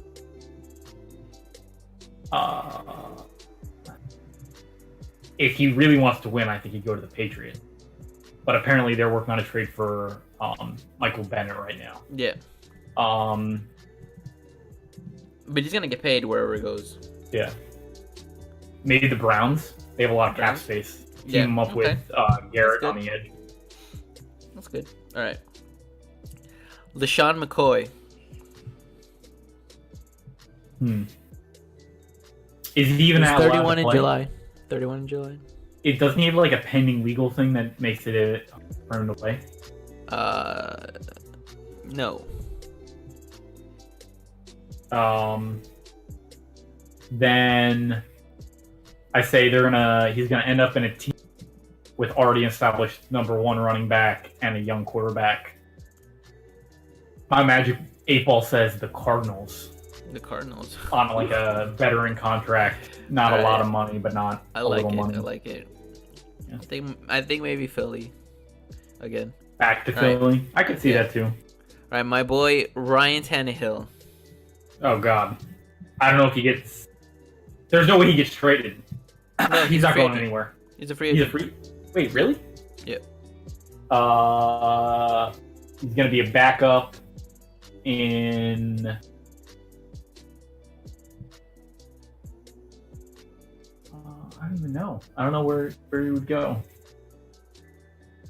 S2: If he really wants to win, I think he'd go to the Patriots. But apparently they're working on a trade for Michael Bennett right now.
S1: Yeah. But he's gonna get paid wherever he goes.
S2: Yeah. Maybe the Browns. They have a lot of cap space. Team him up with Garrett on the edge.
S1: That's good. All right. LaShawn McCoy.
S2: Is he even allowed
S1: 31
S2: to
S1: in
S2: play?
S1: July. 31 in July.
S2: It doesn't he have like a pending legal thing that makes it for him to play?
S1: No.
S2: Then I say he's gonna end up in a team with already established number one running back and a young quarterback. My magic 8-ball says the Cardinals.
S1: The Cardinals.
S2: On like a veteran contract, not a lot of money, but not a little money.
S1: I like it. Yeah. I think maybe Philly again.
S2: Back to Philly. I could see that too.
S1: All right, my boy Ryan Tannehill.
S2: Oh God, I don't know if he gets. There's no way he gets traded. No, he's not going anywhere.
S1: He's a free agent.
S2: Wait, really?
S1: Yeah.
S2: He's gonna be a backup in. I don't even know. I don't know where he would go.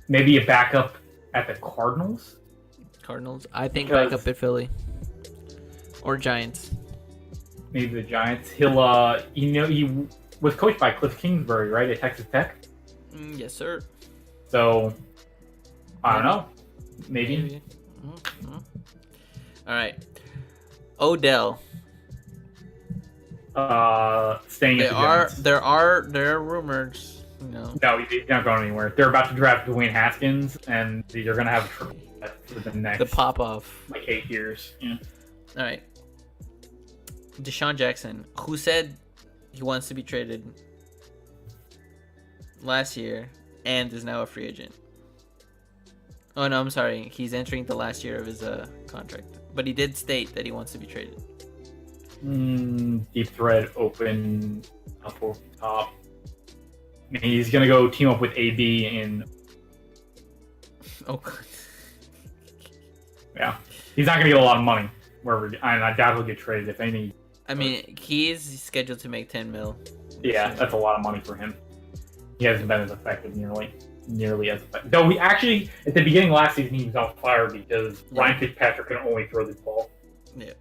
S2: He a backup at the Cardinals?
S1: Cardinals? I think backup at Philly. Or Giants.
S2: Maybe the Giants. He'll, he was coached by Cliff Kingsbury, right, at Texas Tech?
S1: Yes, sir.
S2: So, I don't know. Maybe.
S1: Mm-hmm. All right. Odell.
S2: Staying at the Giants.
S1: There are rumors.
S2: No, he's not going anywhere. They're about to draft Dwayne Haskins, and they're going to have a triple for the next
S1: pop off
S2: 8 years. Yeah.
S1: All right. Deshaun Jackson, who said he wants to be traded last year and is now a free agent. Oh no, I'm sorry. He's entering the last year of his contract, but he did state that he wants to be traded.
S2: Deep thread open up over top. He's gonna go team up with AB in.
S1: Oh God.
S2: Yeah, he's not gonna get a lot of money. Wherever, I doubt he'll get traded. If anything.
S1: I mean, he is scheduled to make 10 mil.
S2: Yeah, that's a lot of money for him. He hasn't been as effective nearly as effective. Though we actually, at the beginning of last season, he was on fire because Ryan Fitzpatrick can only throw this ball.
S1: Yeah.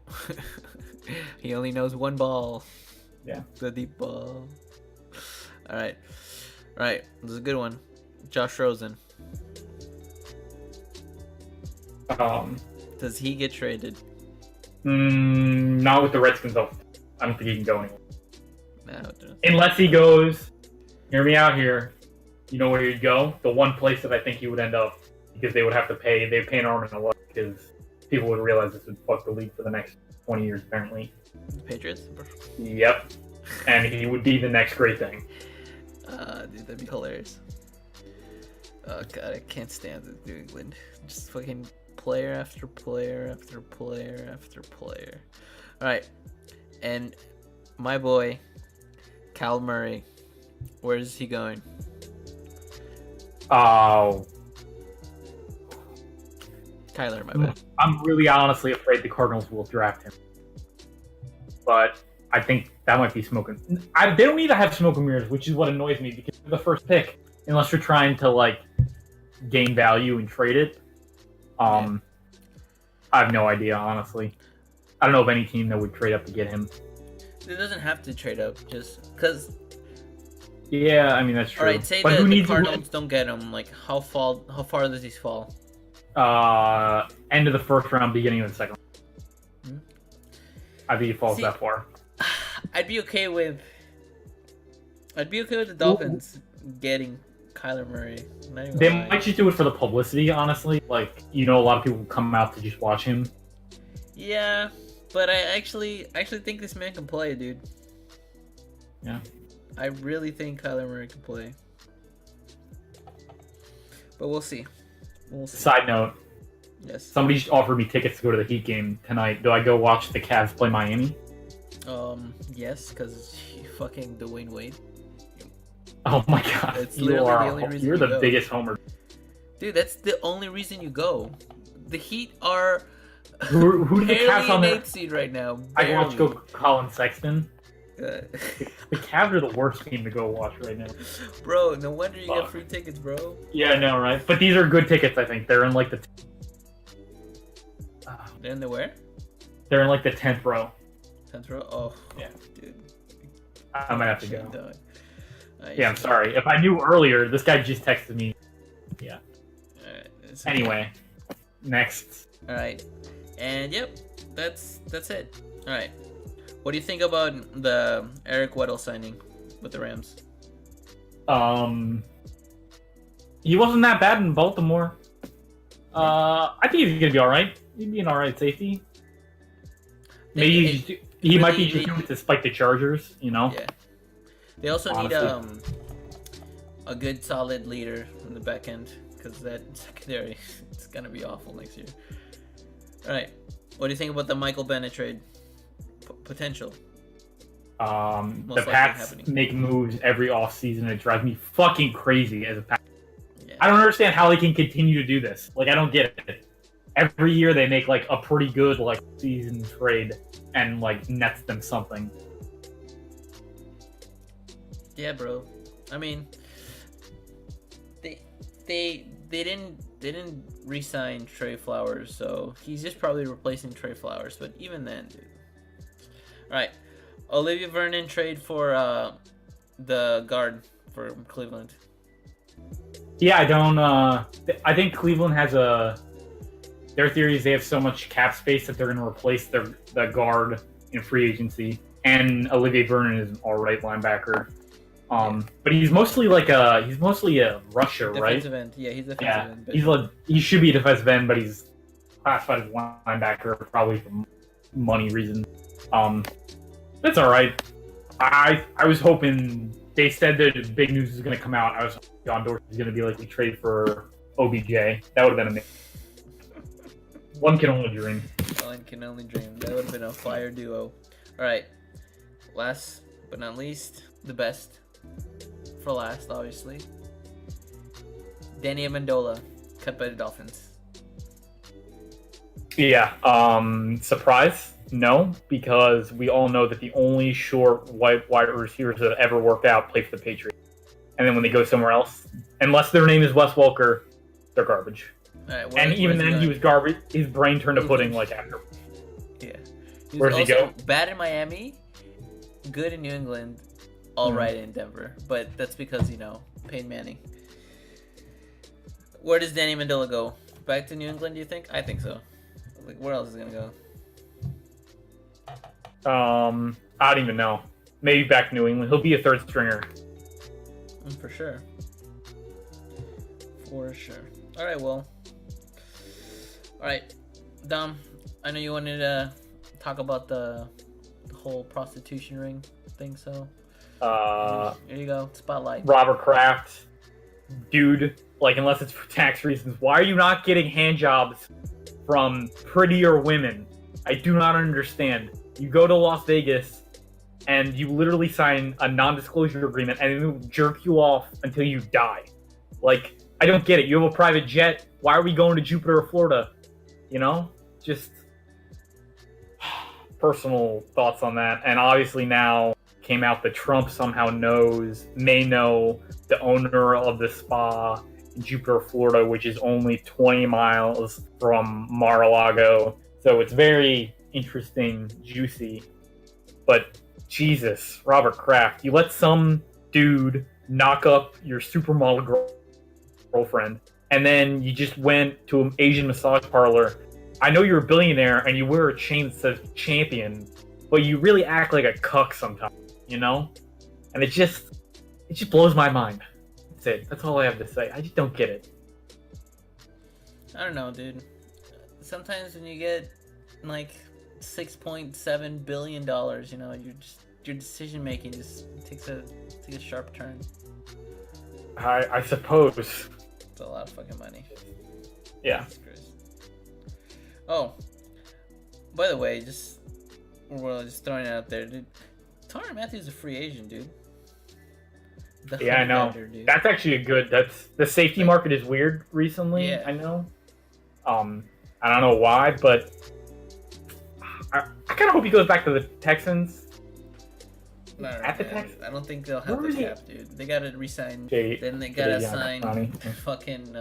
S1: He only knows one ball.
S2: Yeah.
S1: The deep ball. All right. This is a good one. Josh Rosen. Does he get traded?
S2: Not with the Redskins, though. I don't think he can go anywhere.
S1: No,
S2: unless he goes, hear me out here, You know where you'd go? The one place that I think he would end up, because they would have to pay. They'd pay an arm and a leg because people would realize this would fuck the league for the next 20 years, apparently.
S1: The Patriots?
S2: Yep. And he would be the next great thing.
S1: Dude, that'd be hilarious. Oh god, I can't stand this New England. Just fucking player after player after player after player. Alright. And my boy, Cal Murray, where is he going?
S2: Oh.
S1: Kyler, my bad.
S2: I'm really honestly afraid the Cardinals will draft him. But I think that might be smoking. They don't need to have smoke and mirrors, which is what annoys me, because they're the first pick, unless you're trying to, like, gain value and trade it. I have no idea, honestly. I don't know of any team that would trade up to get him.
S1: It doesn't have to trade up, just because.
S2: Yeah, I mean, that's true.
S1: Alright, say that the Cardinals don't get him. Like, how far does he fall?
S2: End of the first round, beginning of the second. I think he falls that far.
S1: I'd be okay with the Dolphins getting Kyler Murray.
S2: They might just do it for the publicity, honestly. Like, a lot of people come out to just watch him.
S1: Yeah, but I actually think this man can play, dude.
S2: Yeah.
S1: I really think Kyler Murray can play. But we'll see.
S2: Side note.
S1: Yes.
S2: Somebody just offered me tickets to go to the Heat game tonight. Do I go watch the Cavs play Miami?
S1: Yes, because fucking Dwayne Wade.
S2: Oh my god.
S1: That's literally the only reason
S2: you're the
S1: go.
S2: biggest homer.
S1: Dude, that's the only reason you go. The Heat are
S2: who do the Cavs on their
S1: 8th seed right now.
S2: Barely. I watch go Colin Sexton.
S1: The
S2: Cavs are the worst team to go watch right now.
S1: Bro, no wonder you get free tickets, bro.
S2: Yeah, I know, right? But these are good tickets, I think. They're in like the...
S1: They're in the where?
S2: They're in like the 10th row.
S1: 10th row? Oh,
S2: yeah.
S1: Dude.
S2: I might have to go. Yeah, I'm sorry. If I knew earlier, this guy just texted me. Yeah.
S1: Alright.
S2: Anyway, next.
S1: Alright. And yep, that's it. Alright. What do you think about the Eric Weddle signing with the Rams?
S2: He wasn't that bad in Baltimore. I think he's gonna be all right. He'd be an all right safety. Maybe he might be just doing it to spike the Chargers. Yeah.
S1: They also need a good solid leader in the back end, because that secondary is gonna be awful next year. All right. What do you think about the Michael Bennett trade? Potential.
S2: The Pats make moves every offseason. It drives me fucking crazy as a Pats. Yeah. I don't understand how they can continue to do this. Like, I don't get it. Every year they make like a pretty good like season trade and like nets them something.
S1: Yeah, bro. I mean, they didn't re-sign Trey Flowers, so he's just probably replacing Trey Flowers. But even then, dude. All right, Olivia Vernon trade for the guard for Cleveland.
S2: Yeah, I don't. I think Cleveland has their theory is they have so much cap space that they're going to replace the guard in free agency. And Olivier Vernon is an all-right linebacker. But he's mostly a rusher, right?
S1: Defensive end. Yeah, he's defensive end.
S2: But he should be a defensive end, but he's classified as linebacker probably for money reasons. That's all right. I was hoping they said that the big news is going to come out. I was hoping John Dorsey is going to be like, we trade for OBJ. That would have been amazing. One can only dream.
S1: One can only dream. That would have been a fire duo. All right. Last but not least, the best for last, obviously. Danny Amendola, cut by the Dolphins.
S2: Yeah. Surprise? No, because we all know that the only short wide receivers that ever worked out play for the Patriots. And then when they go somewhere else, unless their name is Wes Welker, they're garbage.
S1: Right,
S2: and even then, he was garbage. His brain turned to pudding like after.
S1: Yeah.
S2: Where's he go?
S1: Bad in Miami, good in New England, all right in Denver. But that's because, Peyton Manning. Where does Danny Amendola go? Back to New England, do you think? I think so. Like, where else is he going to
S2: go? I don't even know. Maybe back to New England. He'll be a third stringer.
S1: For sure. For sure. All right, well. All right, Dom. I know you wanted to talk about the whole prostitution ring thing, so here you go. Spotlight.
S2: Robert Kraft, dude. Like, unless it's for tax reasons, why are you not getting hand jobs from prettier women? I do not understand. You go to Las Vegas and you literally sign a non-disclosure agreement and it'll jerk you off until you die. Like, I don't get it. You have a private jet. Why are we going to Jupiter, Florida? You know? Just personal thoughts on that. And obviously now came out that Trump somehow may know the owner of the spa in Jupiter, Florida, which is only 20 miles from Mar-a-Lago. So it's very interesting, juicy. But Jesus, Robert Kraft, you let some dude knock up your supermodel girlfriend, and then you just went to an Asian massage parlor. I know you're a billionaire and you wear a chain that says champion, but you really act like a cuck sometimes, you know? And it just blows my mind. That's it. That's all I have to say. I just don't get it.
S1: I don't know, dude. Sometimes when you get like $6.7 billion, you know, your decision making just takes a sharp turn.
S2: I suppose.
S1: It's a lot of fucking money.
S2: Yeah.
S1: Oh, by the way, we're just throwing it out there, dude. Tyrann Mathieu is a free agent, dude.
S2: Yeah, I know. Dude. That's actually a good. The safety market is weird recently. Yeah. I know. I don't know why, but I kind of hope he goes back to the Texans.
S1: No, at the Texans, I don't think they'll have the cap, dude. They gotta resign. Then they gotta sign fucking.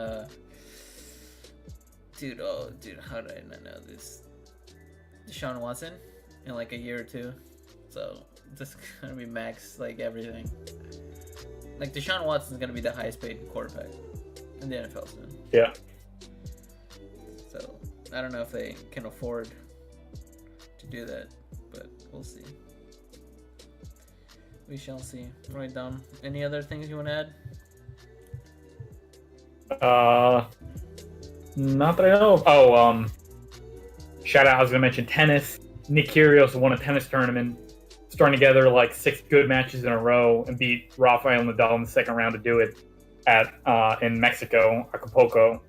S1: Dude, how did I not know this? Deshaun Watson in like a year or two. So this is gonna be max like everything. Like Deshaun Watson's gonna be the highest paid quarterback in the NFL soon.
S2: Yeah.
S1: So I don't know if they can afford to do that, but we'll see. We shall see. Right, Dom. Any other things you want to
S2: add? Not that I know of. Oh, shout out, I was going to mention tennis. Nick Kyrgios won a tennis tournament, strung together like 6 good matches in a row and beat Rafael Nadal in the second round to do it in Mexico, Acapulco.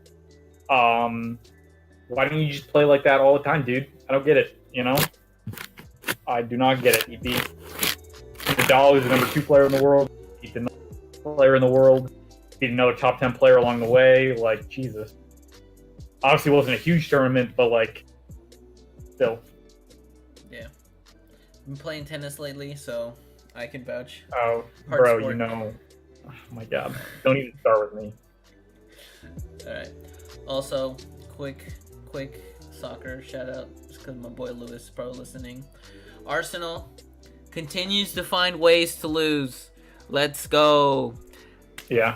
S2: Why don't you just play like that all the time, dude? I don't get it, you know? I do not get it. He beat Nadal, who's the number 2 player in the world. He beat the number 1 player in the world. Beat another top 10 player along the way. Like, Jesus. Obviously, it wasn't a huge tournament, but like, still.
S1: Yeah, I've been playing tennis lately, so I can vouch.
S2: Oh, bro, you know, oh my God, don't even start with me.
S1: All right. Also, quick soccer shout out, just because my boy Lewis is probably listening. Arsenal continues to find ways to lose. Let's go.
S2: Yeah,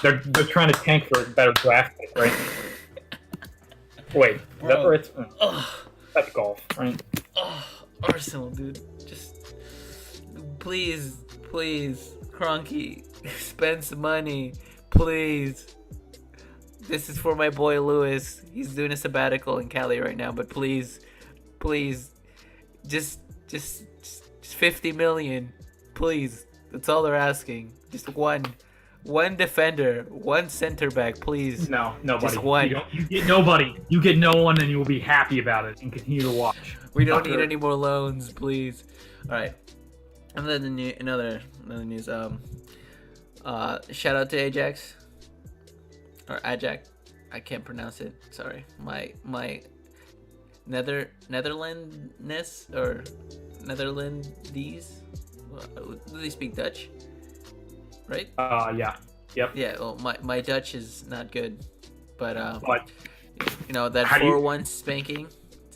S2: they're trying to tank for a better draft pick, right? Wait, is that where it's... That's golf, right?
S1: Arsenal, dude. Just... Please, Kroenke, spend some money. Please. This is for my boy Lewis. He's doing a sabbatical in Cali right now, but please. Just 50 million. Please. That's all they're asking. Just one defender, one center back, please.
S2: No, nobody.
S1: Just one.
S2: You get nobody. You get no one, and you will be happy about it and continue to watch.
S1: We don't need any more loans, please. All right. Another news. Shout out to Ajax or Ajax. I can't pronounce it. Sorry. My Netherlandness or Netherlandese. Do they speak Dutch? Right?
S2: Yeah. Yep.
S1: Yeah, well, my Dutch is not good. But you know, that 4-1 spanking.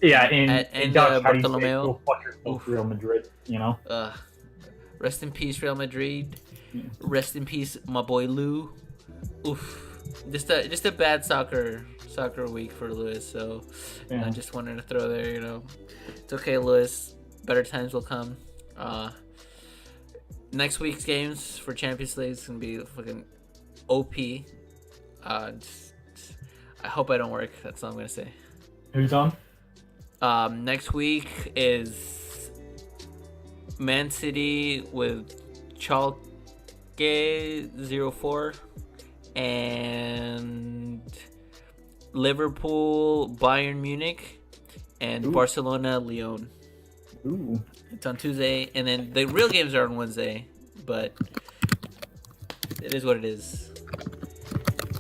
S2: Yeah, in Dutch, how do you say,
S1: Bartolomeo.
S2: go fuck yourself, Real Madrid, you know?
S1: Rest in peace, Real Madrid. Yeah. Rest in peace, my boy Lou. Oof. Just a bad soccer week for Lewis, so I just wanted to throw there, you know. It's okay, Lewis. Better times will come. Next week's games for Champions League is gonna be fucking OP. I hope I don't work. That's all I'm gonna say.
S2: Who's on?
S1: Next week is Man City with Schalke 04 and Liverpool Bayern Munich and
S2: Ooh.
S1: Barcelona Lyon.
S2: Ooh.
S1: It's on Tuesday, and then the real games are on Wednesday, but it is what it is.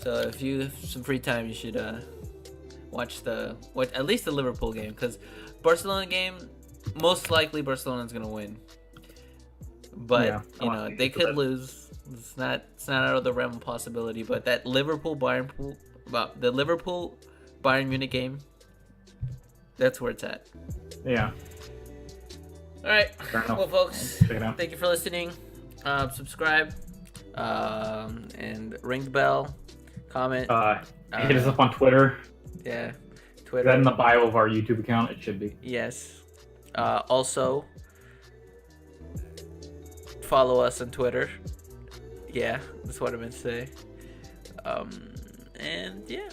S1: So if you have some free time, you should watch at least the Liverpool game, because Barcelona game, most likely Barcelona's gonna win, but they could lose. It's not out of the realm of possibility. But that the Liverpool Bayern Munich game, that's where it's at.
S2: Yeah.
S1: All right. Well, folks, thank you for listening. Subscribe, and ring the bell. Comment.
S2: Hit us up on Twitter.
S1: Yeah,
S2: Twitter. Is that in the bio of our YouTube account? It should be.
S1: Yes. Also, follow us on Twitter. Yeah, that's what I meant to say. And yeah,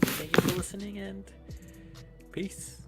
S1: thank you for listening, and peace.